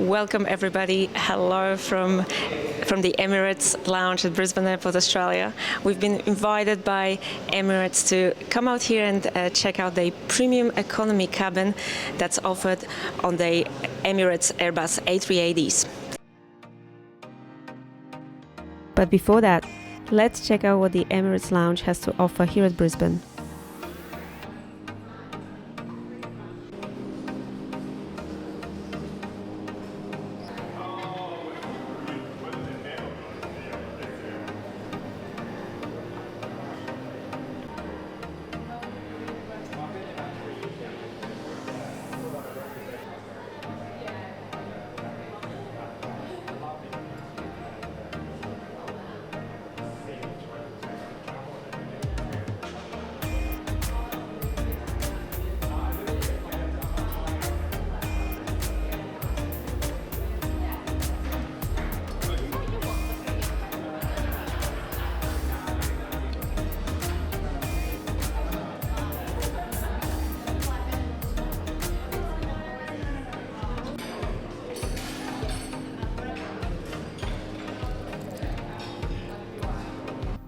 Welcome everybody. Hello from the Emirates Lounge at Brisbane Airport, Australia. We've been invited by Emirates to come out here and check out the Premium Economy cabin that's offered on the Emirates Airbus A380s. But before that, let's check out what the Emirates Lounge has to offer here at Brisbane.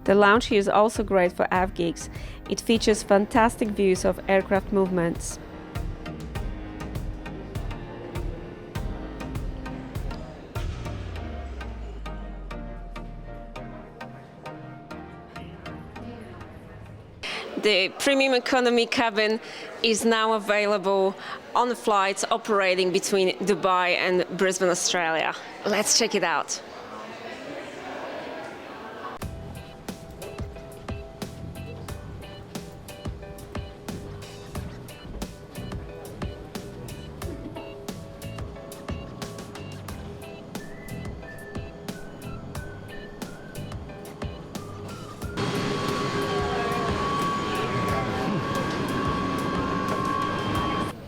The lounge here is also great for av geeks. It features fantastic views of aircraft movements. The Premium Economy cabin is now available on the flights operating between Dubai and Brisbane, Australia. Let's check it out.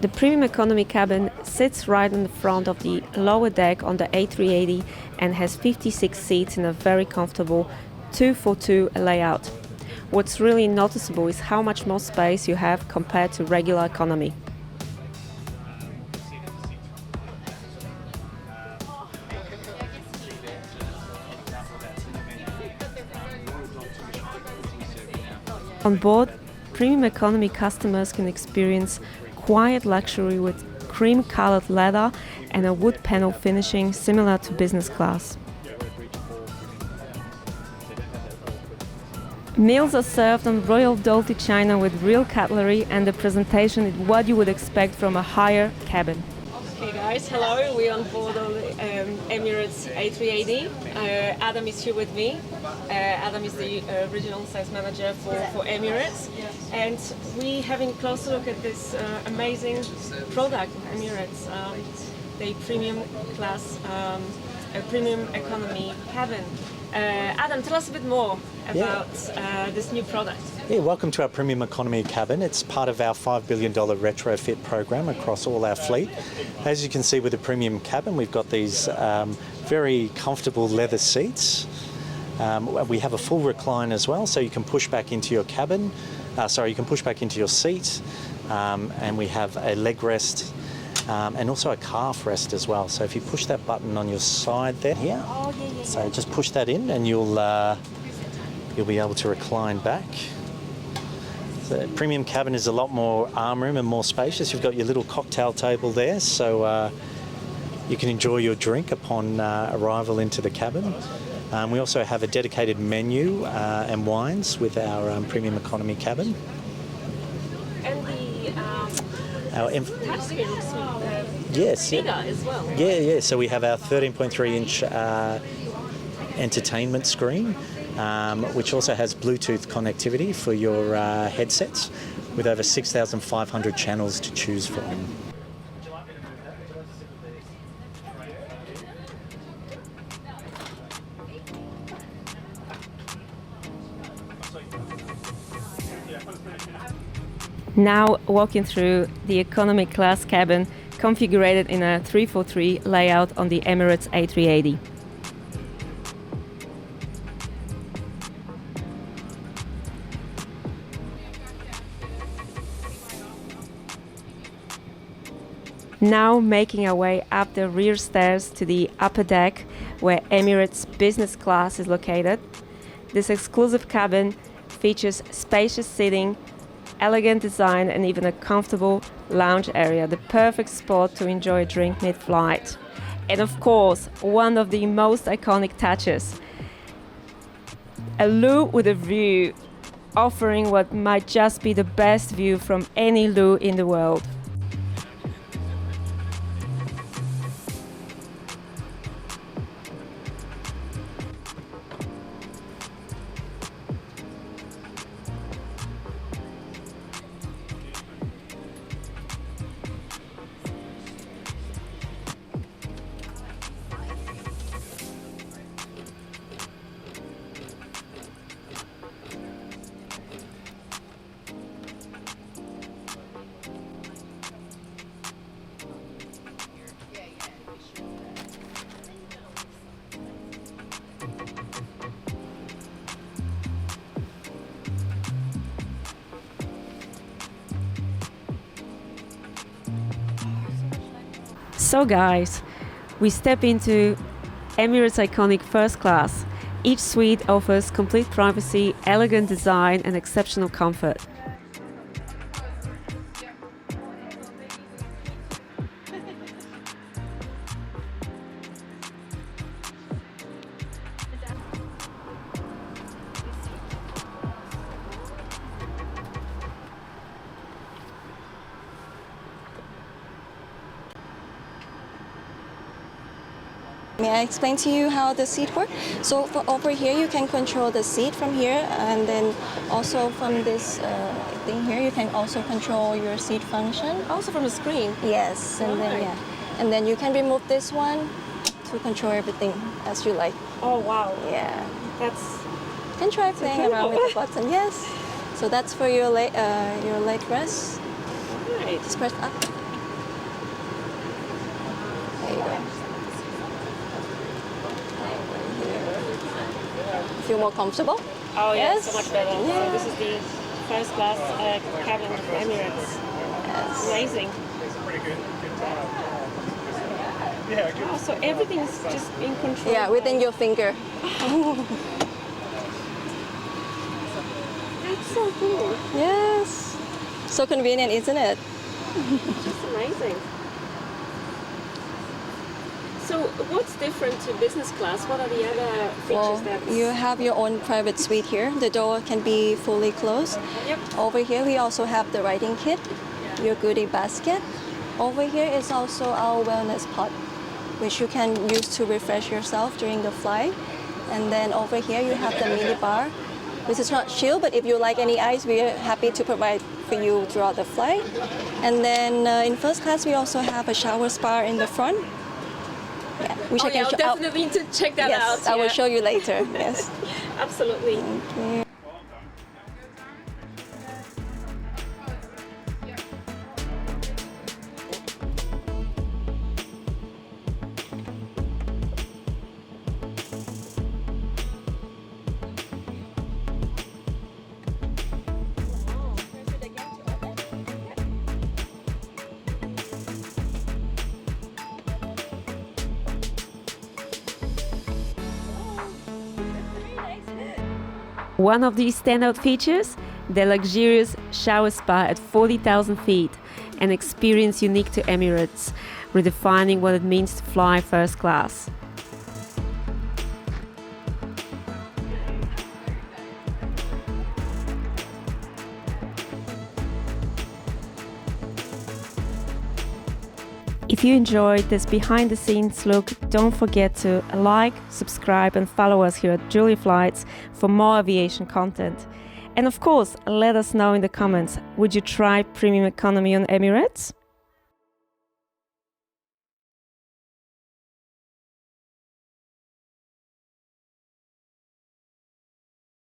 The Premium Economy cabin sits right in the front of the lower deck on the A380 and has 56 seats in a very comfortable 2-for-2 layout. What's really noticeable is how much more space you have compared to regular economy. On board, Premium Economy customers can experience quiet luxury with cream-colored leather and a wood panel finishing similar to business class. Meals are served on Royal Dolce china with real cutlery, and the presentation is what you would expect from a higher cabin. Okay guys, hello, we're on board on the Emirates A380. Adam is here with me. Adam is the regional sales manager for Emirates, and we're having a closer look at this amazing product of Emirates, the premium class, premium economy cabin. Adam, tell us a bit more about this new product. Yeah, welcome to our Premium Economy cabin. It's part of our $5 billion retrofit program across all our fleet. As you can see with the premium cabin, we've got these very comfortable leather seats. We have a full recline as well, so you can push back into your cabin. You can push back into your seat, and we have a leg rest and also a calf rest as well. So if you push that button on your side there, so just push that in, and you'll be able to recline back. The premium cabin is a lot more armroom and more spacious. You've got your little cocktail table there, so you can enjoy your drink upon arrival into the cabin. We also have a dedicated menu and wines with our Premium Economy cabin. And the touchscreen looks bigger as well. Yeah. So we have our 13.3-inch entertainment screen, which also has Bluetooth connectivity for your headsets, with over 6,500 channels to choose from. Now walking through the economy class cabin configured in a 3-for-3 layout on the Emirates A380. Now making our way up the rear stairs to the upper deck where Emirates business class is located. This exclusive cabin features spacious seating, elegant design and even a comfortable lounge area, the perfect spot to enjoy a drink mid-flight. And of course, one of the most iconic touches, a loo with a view, offering what might just be the best view from any loo in the world. So guys, we step into Emirates iconic first class. Each suite offers complete privacy, elegant design and exceptional comfort. May I explain to you how the seat works? So over here, you can control the seat from here, and then also from this thing here, you can also control your seat function. Also from the screen? Yes, and then and then you can remove this one to control everything as you like. Oh wow! Yeah, That's you can try playing around with the button. Yes, so that's for your leg rest. right. Just press up. There you go. Feel more comfortable? Oh yeah, Yes. so much better. Yeah. So this is the first class cabin of Emirates. Yes. Amazing. Oh, so everything's just in control. Yeah, within your finger. That's so cool. Yes. So convenient, isn't it? Just amazing. So what's different to business class? What are the other features that You have your own private suite here. The door can be fully closed. Yep. Over here, we also have the writing kit, your goodie basket. Over here is also our wellness pod, which you can use to refresh yourself during the flight. And then over here, you have the mini bar. This is not chill, but if you like any ice, we are happy to provide for you throughout the flight. And then in first class, we also have a shower spa in the front. Yeah, which Oh yeah, I'll show. definitely need to check that out. Yes, I will show you later. Yes. Absolutely. One of these standout features, the luxurious shower spa at 40,000 feet, an experience unique to Emirates, redefining what it means to fly first class. If you enjoyed this behind the scenes look, don't forget to like, subscribe and follow us here at Julie Flights for more aviation content. And of course, let us know in the comments, would you try Premium Economy on Emirates?